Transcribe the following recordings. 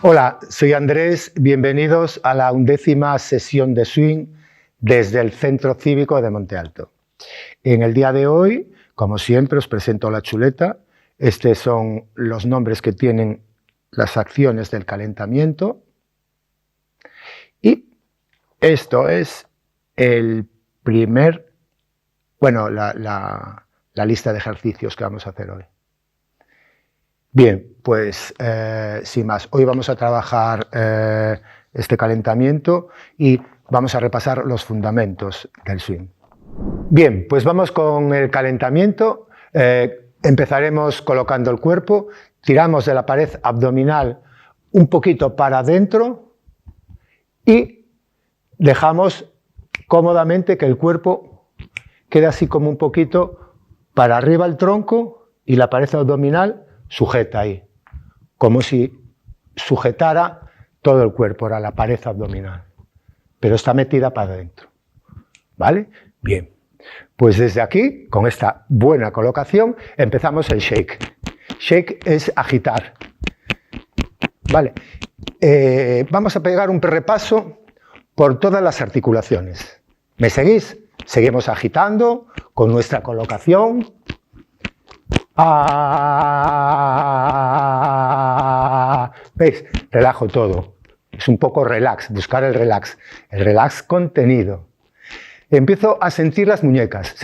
Hola, soy Andrés, bienvenidos a la 11ª sesión de swing desde el Centro Cívico de Monte Alto. En el día de hoy, como siempre, os presento la chuleta. Estos son los nombres que tienen las acciones del calentamiento. Y esto es el primer, la lista de ejercicios que vamos a hacer hoy. Bien, pues sin más, hoy vamos a trabajar este calentamiento y vamos a repasar los fundamentos del swing. Bien, pues vamos con el calentamiento. Empezaremos colocando el cuerpo, tiramos de la pared abdominal un poquito para adentro y dejamos cómodamente que el cuerpo quede así como un poquito para arriba el tronco y la pared abdominal sujeta ahí, como si sujetara todo el cuerpo, era la pared abdominal, pero está metida para adentro, ¿vale? Bien, pues desde aquí, con esta buena colocación, empezamos el shake. Shake es agitar, ¿vale? Vamos a pegar un repaso por todas las articulaciones. ¿Me seguís? Seguimos agitando con nuestra colocación. ¿Veis? Relajo todo. Es un poco relax, buscar el relax contenido. Empiezo a sentir las muñecas,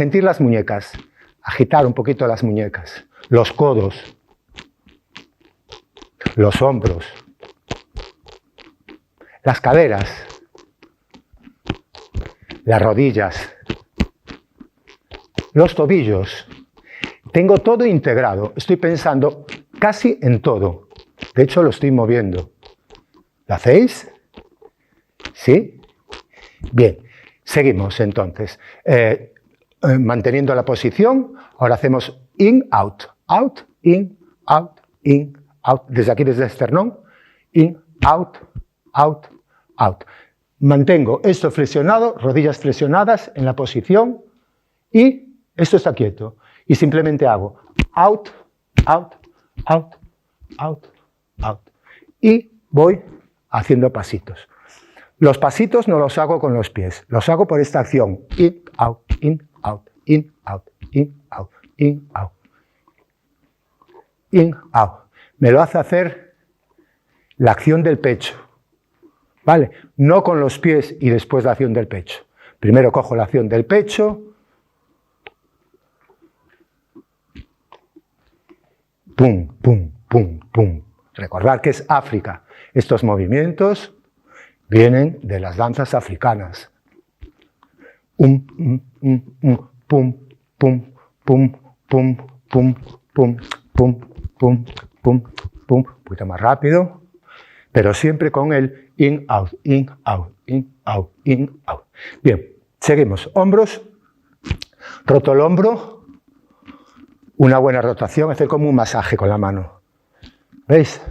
agitar un poquito las muñecas, los codos, los hombros, las caderas, las rodillas, los tobillos. Tengo todo integrado, estoy pensando casi en todo. De hecho, lo estoy moviendo. ¿Lo hacéis? ¿Sí? Bien, seguimos entonces. Manteniendo la posición, ahora hacemos in, out, out, in, out, in, out. Desde aquí, desde el esternón, in, out, out, out. Mantengo esto flexionado, rodillas flexionadas en la posición y esto está quieto. Y simplemente hago out, out, out, out, out. Y voy haciendo pasitos. Los pasitos no los hago con los pies, los hago por esta acción. In, out, in, out, in, out, in, out, in, out. In, out. Me lo hace hacer la acción del pecho. ¿Vale? No con los pies y después la acción del pecho. Primero cojo la acción del pecho. Pum, pum, pum, pum. Recordad que es África. Estos movimientos vienen de las danzas africanas. Pum, pum, pum, pum, pum, pum, pum, pum, pum, pum, pum, pum. Un poquito más rápido, pero siempre con el in, out, in, out, in, out, in, out. Bien, seguimos. Hombros. Roto el hombro. Una buena rotación, hacer como un masaje con la mano. ¿Veis?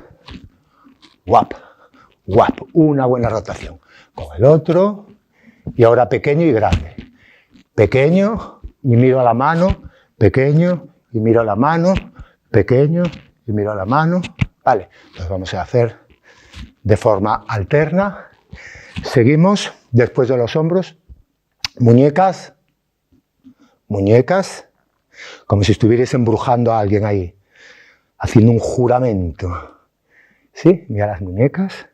Guap, guap, una buena rotación. Con el otro, y ahora pequeño y grande. Pequeño, y miro a la mano, pequeño, y miro a la mano, pequeño, y miro a la mano. Vale, los vamos a hacer de forma alterna. Seguimos, después de los hombros, muñecas, muñecas, como si estuvierais embrujando a alguien ahí, haciendo un juramento. ¿Sí? Mira las muñecas,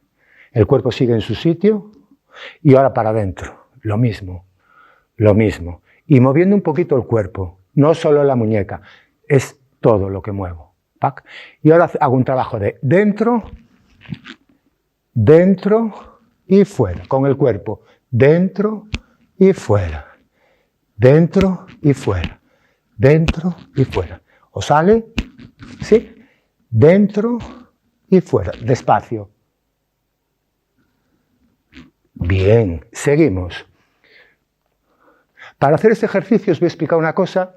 el cuerpo sigue en su sitio y ahora para adentro, lo mismo, y moviendo un poquito el cuerpo, no solo la muñeca, es todo lo que muevo. ¿Pac? Y ahora hago un trabajo de dentro, dentro y fuera, con el cuerpo, dentro y fuera, dentro y fuera. Dentro y fuera. ¿Os sale? ¿Sí? Dentro y fuera. Despacio. Bien, seguimos. Para hacer este ejercicio os voy a explicar una cosa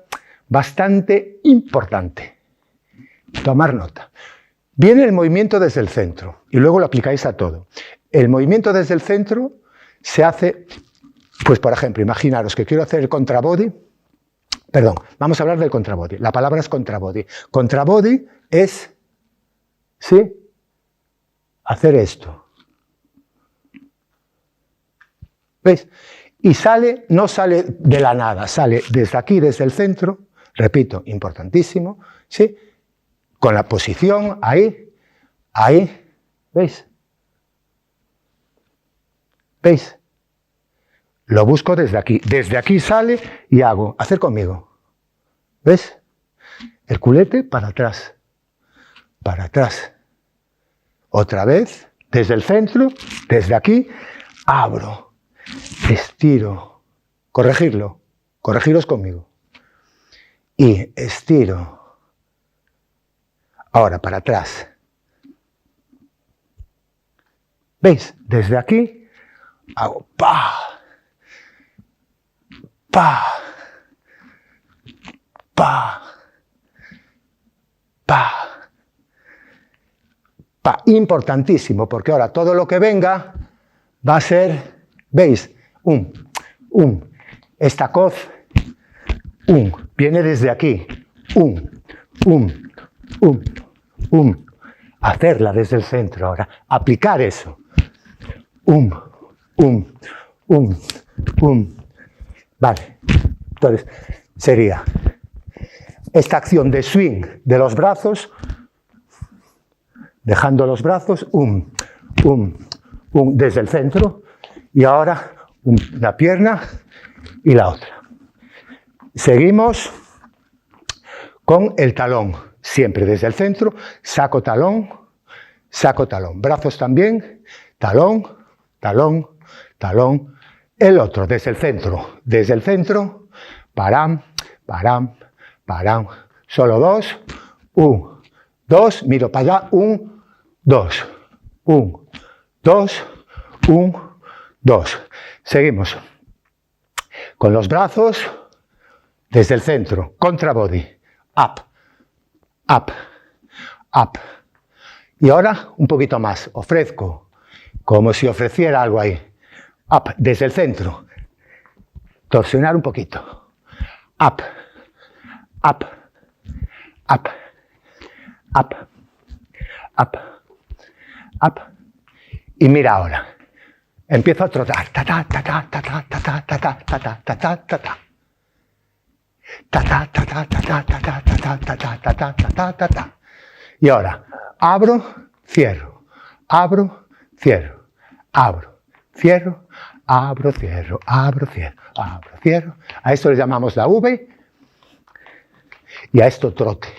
bastante importante. Tomar nota. Viene el movimiento desde el centro y luego lo aplicáis a todo. El movimiento desde el centro se hace, pues por ejemplo, imaginaros que quiero hacer el contrabody. Perdón, vamos a hablar del contrabody. La palabra es contrabody. Contrabody es, ¿sí? hacer esto. ¿Veis? Y sale, no sale de la nada, sale desde aquí, desde el centro, repito, importantísimo, ¿sí? Con la posición ahí, ahí, ¿veis? ¿Veis? Lo busco desde aquí sale y hago, hacer conmigo, ¿ves? El culete para atrás, otra vez, desde el centro, desde aquí, abro, estiro, corregiros conmigo, y estiro, ahora para atrás, ¿veis? Desde aquí, hago pa, pa, pa, pa, pa. Importantísimo, porque ahora todo lo que venga va a ser, ¿veis? Esta coz, viene desde aquí, hacerla desde el centro ahora, aplicar eso, vale, entonces sería esta acción de swing de los brazos, dejando los brazos, desde el centro, y ahora una pierna y la otra. Seguimos con el talón, siempre desde el centro, saco talón, brazos también, talón, talón, talón, el otro desde el centro, param, param, param, solo dos, dos, miro para allá, dos, dos. Seguimos con los brazos desde el centro, contra body, up, up, up. Y ahora un poquito más, ofrezco, como si ofreciera algo ahí, up, desde el centro, torsionar un poquito, up, up, up, up, up, up. Y mira ahora. Empiezo a trotar. Ta ta ta ta ta ta ta ta ta ta ta ta ta ta ta ta. Ta ta ta ta ta ta ta ta ta ta ta ta ta ta ta ta. Y ahora abro, cierro, abro, cierro, abro, cierro, abro, cierro, abro, cierro, abro, cierro. A esto le llamamos la V y a esto trote.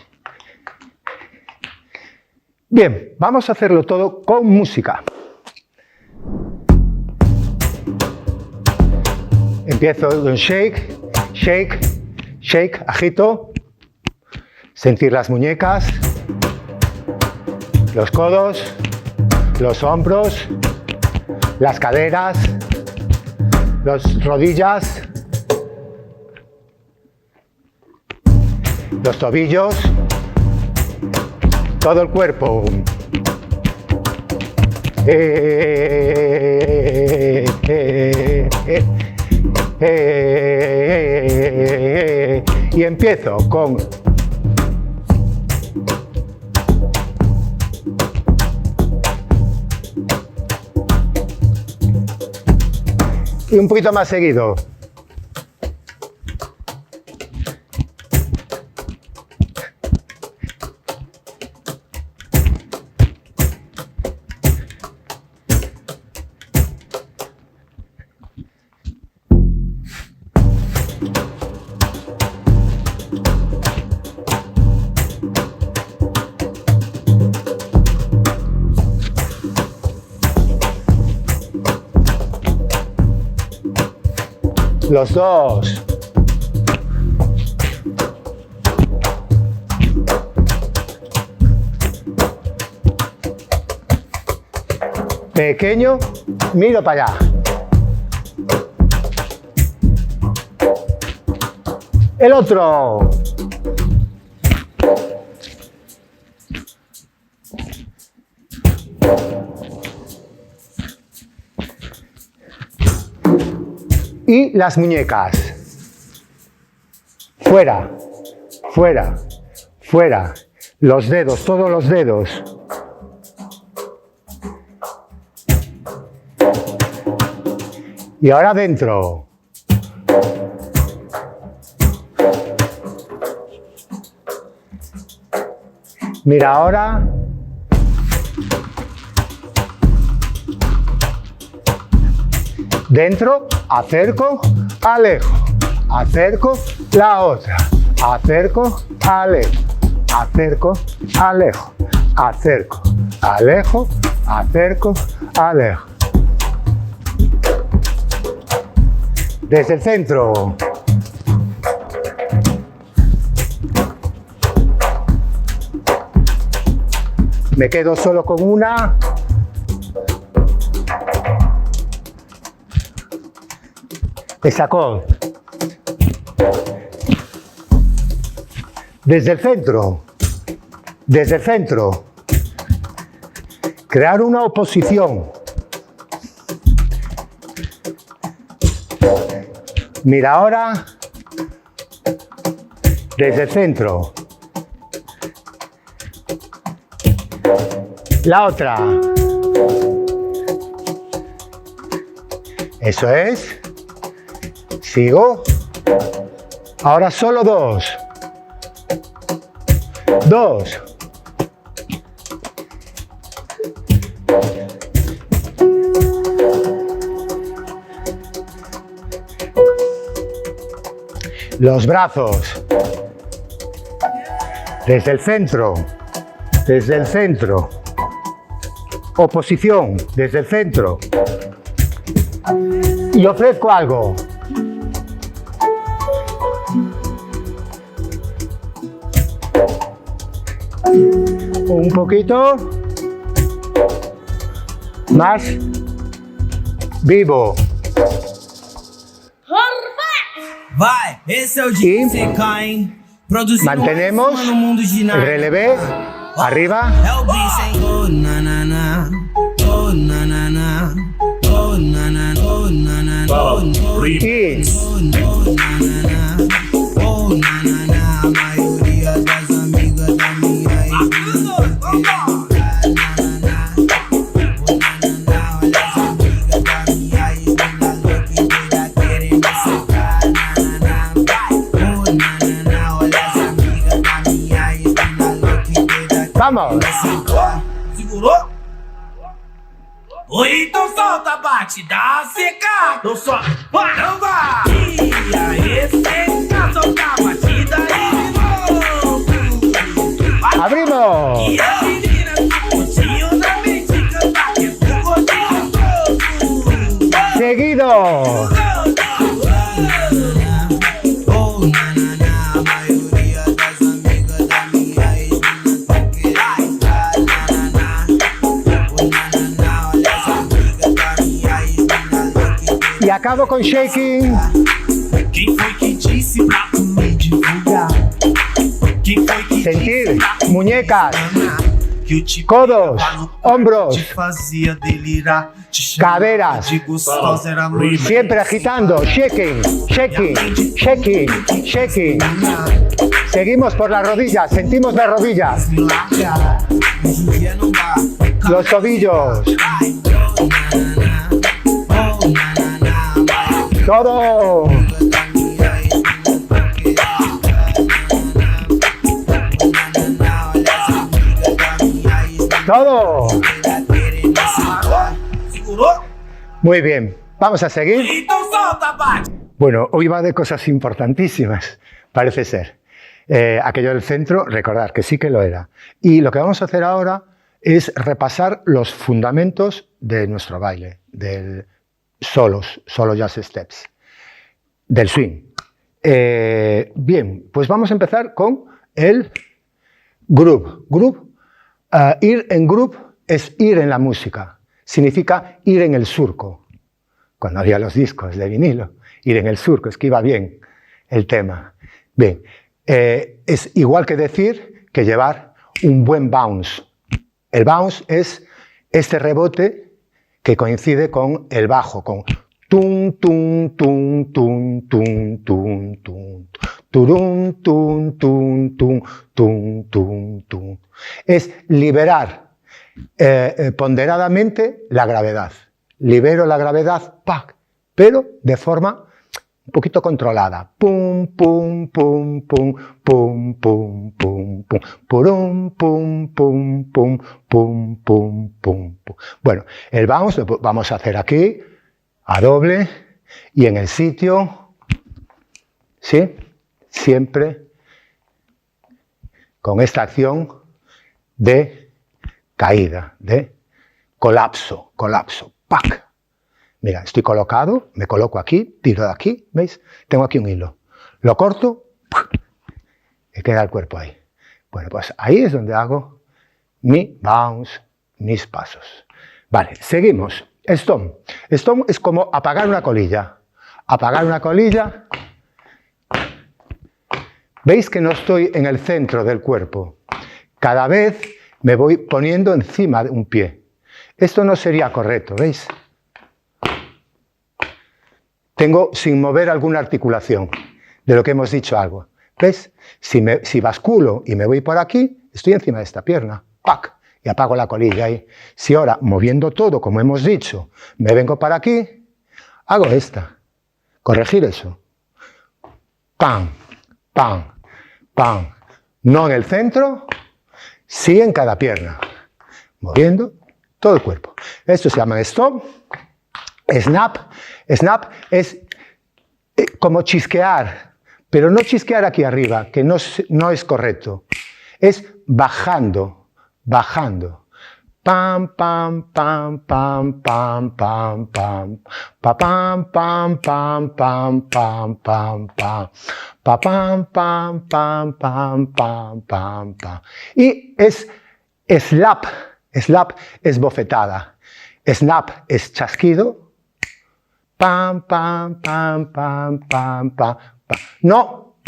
Bien, vamos a hacerlo todo con música. Empiezo con shake, shake, shake, agito, sentir las muñecas, los codos, los hombros, las caderas, las rodillas, los tobillos, todo el cuerpo. Y empiezo con y un poquito más seguido. Los dos. Pequeño, miro para allá. El otro. Y las muñecas. Fuera, fuera, fuera. Los dedos, todos los dedos. Y ahora dentro. Mira ahora. Dentro, acerco, alejo. Acerco, la otra. Acerco, alejo. Acerco, alejo. Acerco, alejo. Acerco, alejo. Desde el centro. Me quedo solo con una. Sacó. Desde el centro. Desde el centro. Crear una oposición. Mira ahora. Desde el centro. La otra. Eso es. Sigo. Ahora solo dos. Dos. Los brazos. Desde el centro. Desde el centro. Oposición. Desde el centro. Y ofrezco algo. Un poquito más vivo. Vai, esse é o dia que você cai, hein? Produzindo Mantenemos no mundo de el nada. relevé. Arriba. É o bis, hein? Oh, na, na, na. Oh, na, na, na. Oh, na, na, oh, na, na, oh, Y oh, na, na, na. Oh, na, na, na. A maioria das amigas da minha vamos. Segurou? Oi, então solta, bate, dá seca. Não só, vai, não vai. E aí, seca, solta a batida aí de novo. Abrimos. E a menina curtinho na mente cantar que é o gordinho todo. Seguido. Y acabo con shaking. Quem foi que disse pra tu me divulgar? Quem foi que Sentir disse pra tu muñecas, que eu te codos, pegava no hombros, te fazia delirar, te chamava caderas. de gostosa, era noite. Siempre agitando. Shaking, shaking, shaking, shaking. Seguimos por las rodillas. Sentimos las rodillas. Me larga, hoje em dia não dá. Los tobillos. Ai, oh, na, oh, na, Todo. Todo. Segurou? Muy bien. Vamos a seguir. Então solta, bate. Bueno, hoy va de cosas importantísimas, parece ser. Aquello del centro, recordar que sí que lo era. Y lo que vamos a hacer ahora es repasar los fundamentos de nuestro baile, del solo jazz steps, del swing. Bien, pues vamos a empezar con el groove. Groove, ir en groove es ir en la música, significa ir en el surco. Cuando había los discos de vinilo, ir en el surco, es que iba bien el tema. Bien, es igual que decir que llevar un buen bounce. El bounce es este rebote que coincide con el bajo, con tum, tum, tum, tum, tum, tum, tum, turum, tum, tum, tum, tum, tum, tum. Es liberar ponderadamente la gravedad. Libero la gravedad, ¡pac! pero de forma un poquito controlada. Pum, pum, pum, pum, pum, pum, pum, pum, purum, pum, pum, pum, pum, pum, pum, pum. Bueno, el bounce lo vamos a hacer aquí, a doble, y en el sitio, ¿sí? Siempre con esta acción de caída, de colapso, ¡pac! Mira, estoy colocado, me coloco aquí, tiro de aquí, ¿veis? Tengo aquí un hilo. Lo corto y queda el cuerpo ahí. Bueno, pues ahí es donde hago mi bounce, mis pasos. Vale, seguimos. Stomp. Stomp es como apagar una colilla. Apagar una colilla. ¿Veis que no estoy en el centro del cuerpo? Cada vez me voy poniendo encima de un pie. Esto no sería correcto, ¿veis? Tengo sin mover alguna articulación de lo que hemos dicho algo. ¿Ves? Si basculo y me voy por aquí, estoy encima de esta pierna. ¡Pac! Y apago la colilla ahí. Si ahora, moviendo todo, como hemos dicho, me vengo para aquí, hago esta. Corregir eso. ¡Pam! ¡Pam! ¡Pam! No en el centro, sí en cada pierna. Moviendo todo el cuerpo. Esto se llama stomp. Snap. Snap es como chisquear, pero no chisquear aquí arriba, que no es correcto. Es bajando, bajando. Pam, pam, pam, pam, pam, pam, pam. Pa, pam, pam, pam, pam, pam, pam, pam. Pa, pam, pam, pam, pam, pam, pam, pam. Y es slap. Slap es bofetada. Snap es chasquido. Pam, pam, pam, pam, pam, pam, pam. No,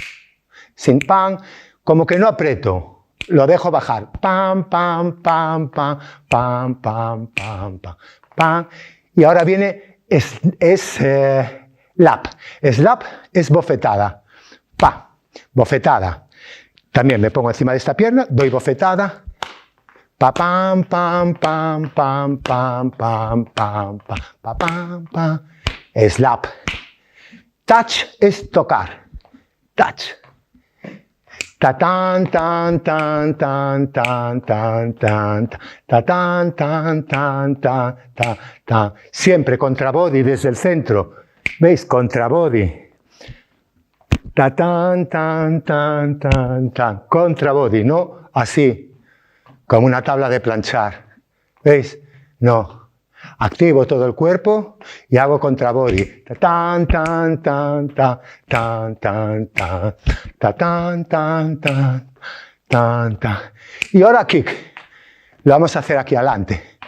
sin pam, como que no aprieto, lo dejo bajar. Pam, pam, pam, pam, pam, pam, pam, pam, pam. Y ahora viene lap. Slap es bofetada. Pa, bofetada. También me pongo encima de esta pierna, doy bofetada. Pa, pam, pam, pam, pam, pam, pam, pam, pam, pa, pam, pam. Slap. Touch es tocar. Touch. Ta tan tan tan tan tan tan tan ta tan tan tan tan tan tan. Siempre contra body desde el centro. ¿Veis? Contra body. Ta tan tan tan tan tan. Contra body, no así, como una tabla de planchar. ¿Veis? No. Activo todo el cuerpo y hago contra body. Tan, tan, tan, tan, tan, tan, tan, tan, tan, tan, tan, tan. Y ahora kick. Lo vamos a hacer aquí adelante.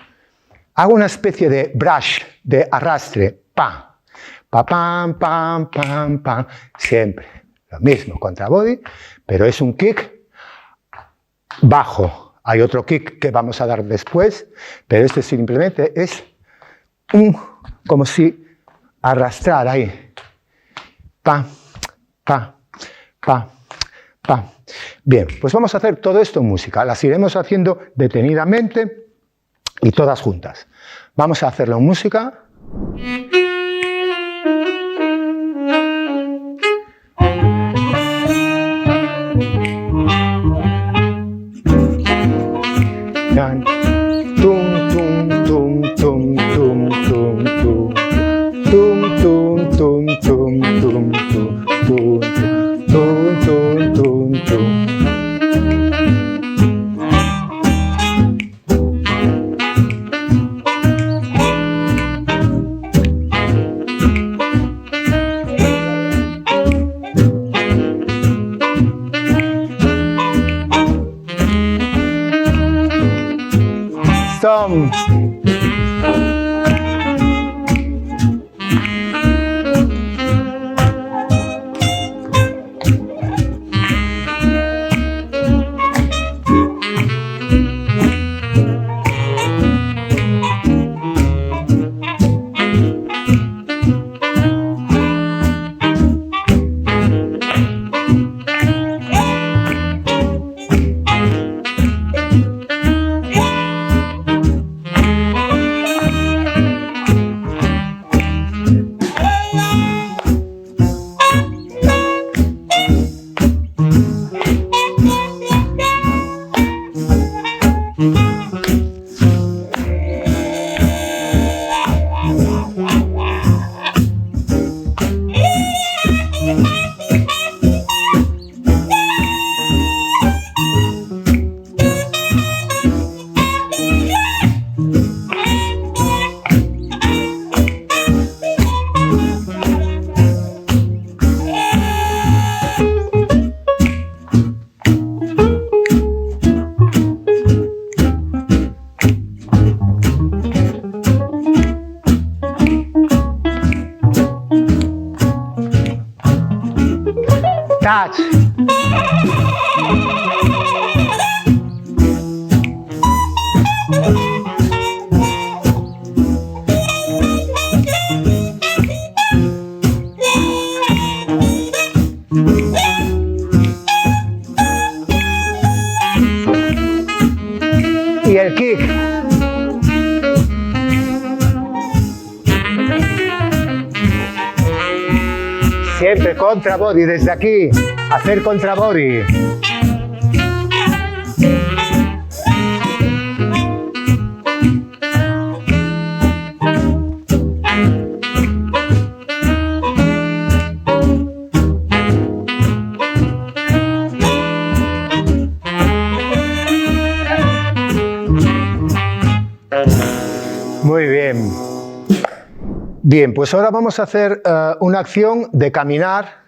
Hago una especie de brush, de arrastre. Pa, pa, pam, pam, pam, pam. Siempre lo mismo contra body, pero es un kick bajo. Hay otro kick que vamos a dar después, pero este simplemente es como si arrastrar ahí. Pa, pa, pa, pa. Bien, pues vamos a hacer todo esto en música. Las iremos haciendo detenidamente y todas juntas. Vamos a hacerlo en música. Tum, tum, tum, tum, tum, tum, tum. Tum, tum, tum, tum, tum, tum, tum, tum, tum, tum, tum. Stomp. Touch. Y el kick. Siempre contra body, desde aquí, hacer contra body. Muy bien. Bien, pues ahora vamos a hacer una acción de caminar,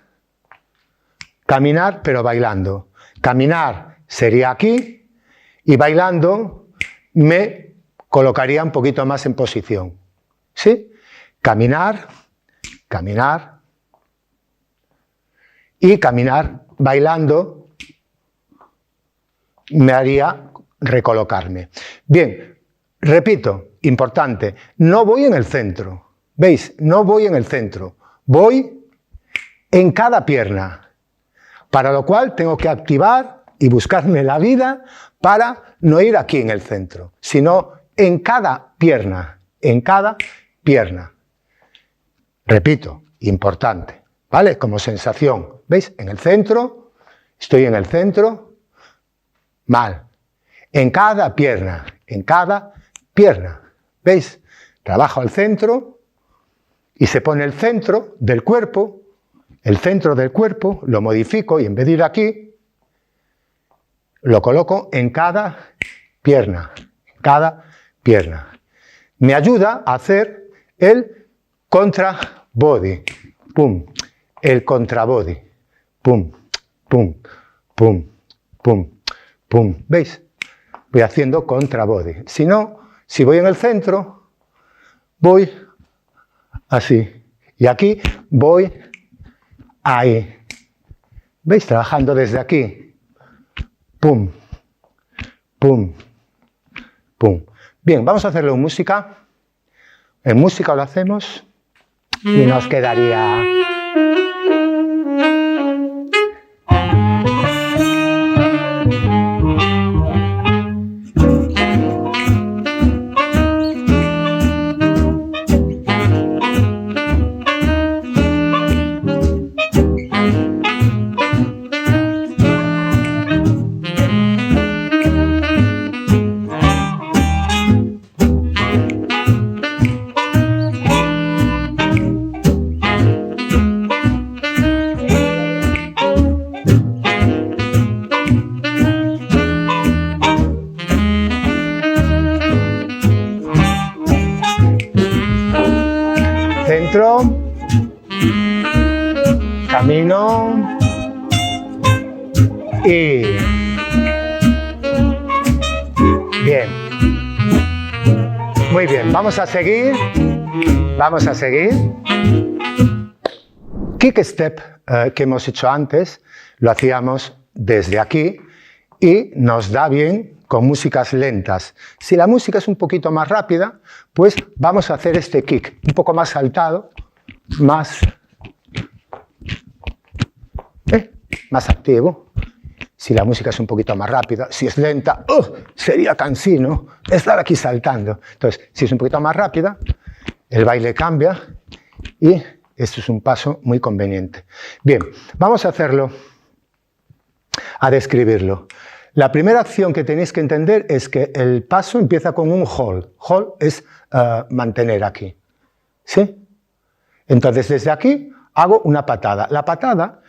pero bailando. Caminar sería aquí y bailando me colocaría un poquito más en posición. ¿Sí? Caminar, caminar y caminar bailando me haría recolocarme. Bien, repito, importante, no voy en el centro. ¿Veis? No voy en el centro, voy en cada pierna, para lo cual tengo que activar y buscarme la vida para no ir aquí en el centro, sino en cada pierna, en cada pierna. Repito, importante, ¿vale? Como sensación, ¿veis? En el centro, estoy en el centro, mal. En cada pierna, ¿veis? Trabajo al centro. Y se pone el centro del cuerpo, lo modifico y en vez de ir aquí, lo coloco en cada pierna, Me ayuda a hacer el contra body, pum, el contra body, pum, pum, pum, pum, pum. ¿Veis? Voy haciendo contra body. Si no, si voy en el centro, voy así. Y aquí voy ahí. ¿Veis? Trabajando desde aquí. Pum, pum, pum. Bien, vamos a hacerlo en música. En música lo hacemos y nos quedaría... Centro, camino y... Bien. Muy bien, vamos a seguir. Kick step que hemos hecho antes, lo hacíamos desde aquí y nos da bien con músicas lentas. Si la música es un poquito más rápida, pues vamos a hacer este kick, un poco más saltado, más activo. Si la música es un poquito más rápida, si es lenta, sería cansino estar aquí saltando. Entonces, si es un poquito más rápida, el baile cambia y esto es un paso muy conveniente. Bien, vamos a hacerlo, a describirlo. La primera acción que tenéis que entender es que el paso empieza con un hold. Hold es mantener aquí. ¿Sí? Entonces, desde aquí hago una patada. La patada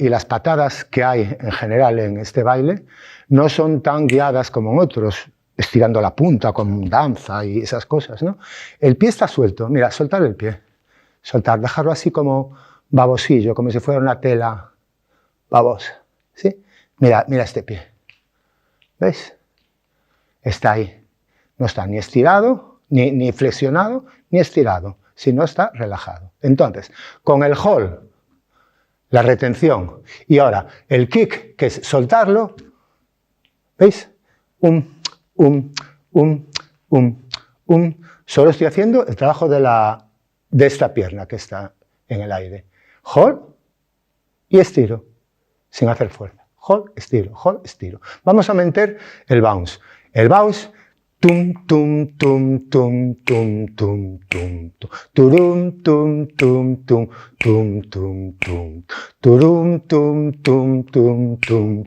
y las patadas que hay en general en este baile no son tan guiadas como en otros, estirando la punta con danza y esas cosas, ¿no? El pie está suelto. Mira, soltar el pie. Soltar, dejarlo así como babosillo, como si fuera una tela babosa. ¿Sí? Mira este pie. ¿Veis? Está ahí. No está ni estirado, ni flexionado, ni estirado, sino está relajado. Entonces, con el hold, la retención. Y ahora, el kick, que es soltarlo, ¿veis? Solo estoy haciendo el trabajo de esta pierna que está en el aire. Hold y estiro, sin hacer fuerza. Hold, estiro. Vamos a meter el bounce. El bounce, tum, tum, tum, tum, tum, tum, tum, turum, tum, tum, tum, tum, tum, tum, turum, tum, tum, tum, tum, tum,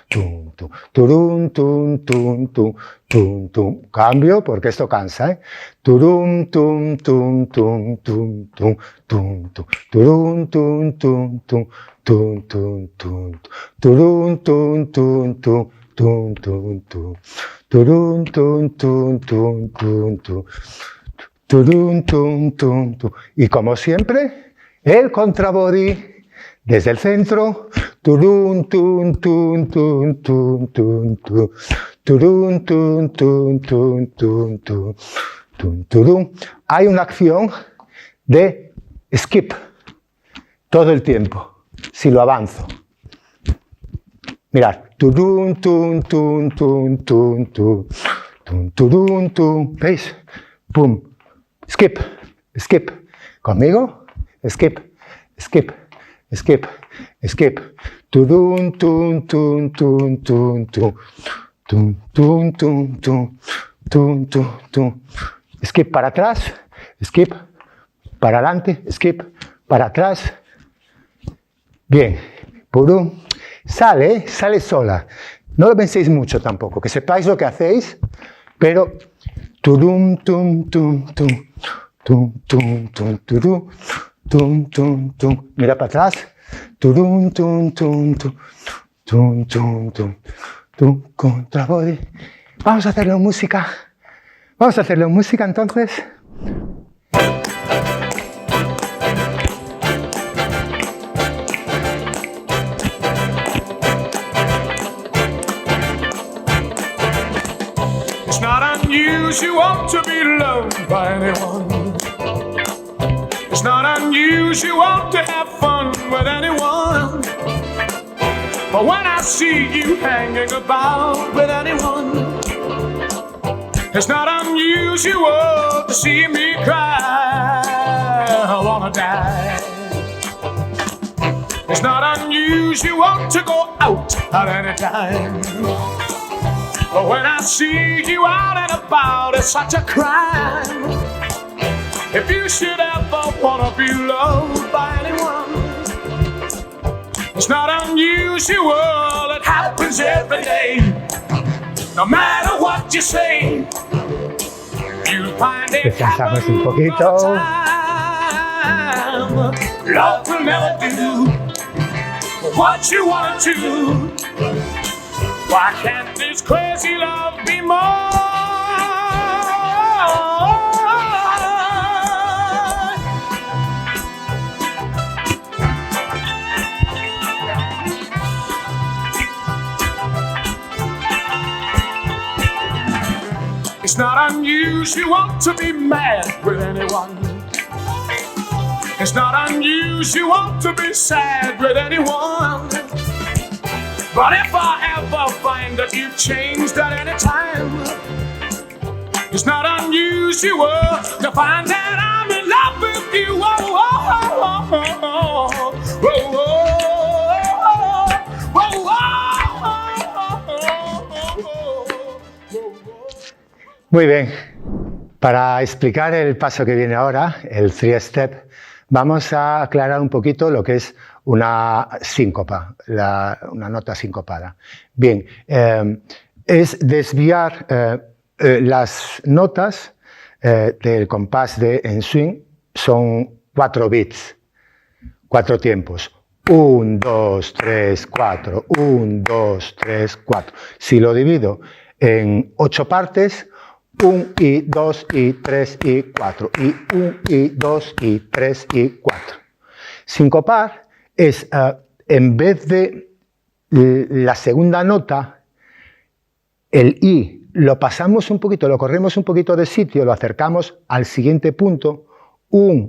tum, tum, turum, tum, tum, tum, tum, tum. Cambio porque esto cansa, ¿eh? Turum, tum, tum, tum, tum, tum, tum, tum, turum, tum, tum, tum, tum, tum, tum, turum, tum, tum, tum, tum, tum, tum. Turun, tun, tun, tun, tun, tun. Turun, tun, tun, tun. Y como siempre, el contrabody desde el centro. Turun, tun, tun, tun, tun, tun, tun. Turun, tun, tun, tun, tun, tun, tun, turun. Hay una acción de skip todo el tiempo, si lo avanzo. Mirad, turun, tun, tun, tun, tun, tun, tun, turun, tun, ¿veis? Pum, skip, skip, conmigo, skip, skip, skip, skip, turun, tun, tun, tun, tun, tun, tun, tun, tun, tun, tun, tun, tun, skip para atrás, skip para adelante, skip para atrás, bien, purum. Sale sola. No lo penséis mucho tampoco, que sepáis lo que hacéis, pero turum, tum, tum, tum, tum, tum, tum, turum, tum, tum, tum. Mira para atrás. Turum, tum, tum, tum, tum, tum, tum, tum, contrabody. Vamos a hacerlo en música. Vamos a hacerlo en música entonces. Unusual to be loved by anyone. It's not unusual to have fun with anyone. But when I see you hanging about with anyone, it's not unusual to see me cry. I wanna die. It's not unusual to go out at any time. But when I see you out and about, it's such a crime. If you should ever wanna be loved by anyone, it's not unusual, it happens every day. No matter what you say, you'll find it happens all the time. Love will never do what you wanna do. Why can't this crazy love be more? It's not unusual to be mad with anyone. It's not unusual to be sad with anyone. But if I ever find that you've changed at any time, it's not unusual to find that I'm in love with you. Oh, oh, oh, oh, oh. Muy bien, para explicar el paso que viene ahora, el 3-step, vamos a aclarar un poquito lo que es una síncopa, una nota sincopada. Bien, es desviar las notas del compás en swing, son 4 beats, 4 tiempos. 1, 2, 3, 4, 1, 2, 3, 4. Si lo divido en 8 partes, 1 y 2 y 3 y 4, y 1 y 2 y 3 y 4. Sincopar es, en vez de la segunda nota, el I, lo pasamos un poquito, lo corremos un poquito de sitio, lo acercamos al siguiente punto, 1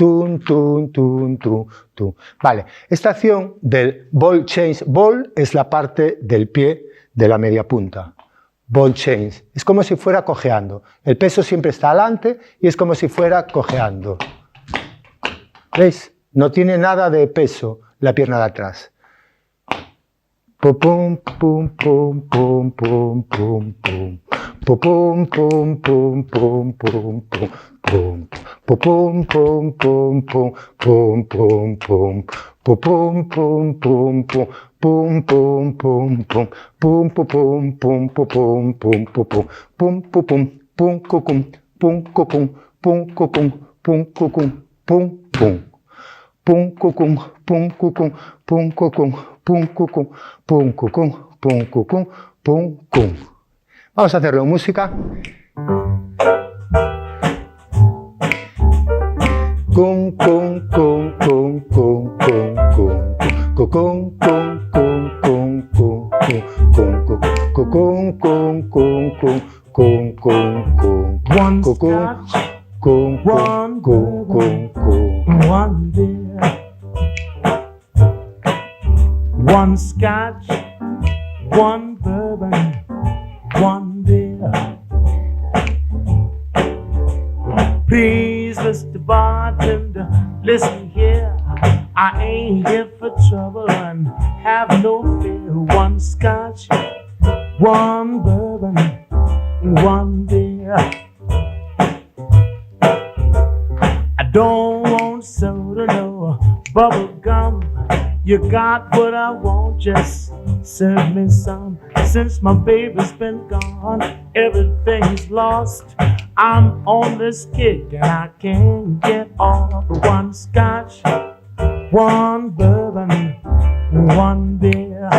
tun, tun, tun, tun, tun. Vale, esta acción del ball change, ball es la parte del pie de la media punta. Ball change, es como si fuera cojeando. El peso siempre está adelante y es como si fuera cojeando. ¿Veis? No tiene nada de peso la pierna de atrás. Pum, pum, pum, pum, pum, pum, pum, pum. Pum, pum, pum, pum, pum, pum, pum. Pum, pum, pum, pum, pum, pum, pum. Pum, pum, pum, pum. Pum, pum, pum, pum. Pum, pum, pum, pum, pum, pum, pum, pum, pum, pum, pum, cucum, pum, cucum, pum, cucum, pum, cucum, pum, pum. Pum, cucum, pum, cucum, pum, cucum, pum, cucum, pum, cucum, pum, cucum, pum, cum. Vamos a hacerlo en música. Cum, cum, cum, cum, cum, cum, cum. Cum, cum, cum, cum, cum, cum, cum, cum, cum, cum, cum, cum, cum, cum. One scotch, one bourbon, one beer. One scotch, one bourbon, one beer. Please, Mr. Bartender, listen here. I ain't here for trouble and have no fear. One scotch, one bourbon, one beer. I don't want soda, no bubble gum. You got what I want, just serve me some. Since my baby's been gone, everything's lost. I'm on this kick and I can't get off. One scotch, one bourbon, one beer.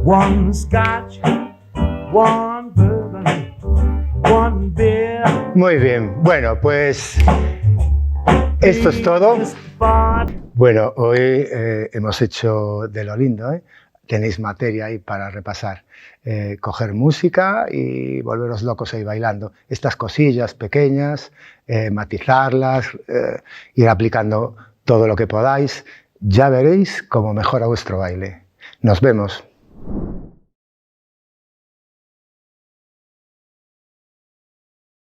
One scotch, one bourbon, one beer. Muy bien, bueno, pues esto es todo. Bueno, hoy hemos hecho de lo lindo, ¿eh? Tenéis materia ahí para repasar. Coger música y volveros locos ahí bailando. Estas cosillas pequeñas, matizarlas, ir aplicando todo lo que podáis. Ya veréis cómo mejora vuestro baile. Nos vemos.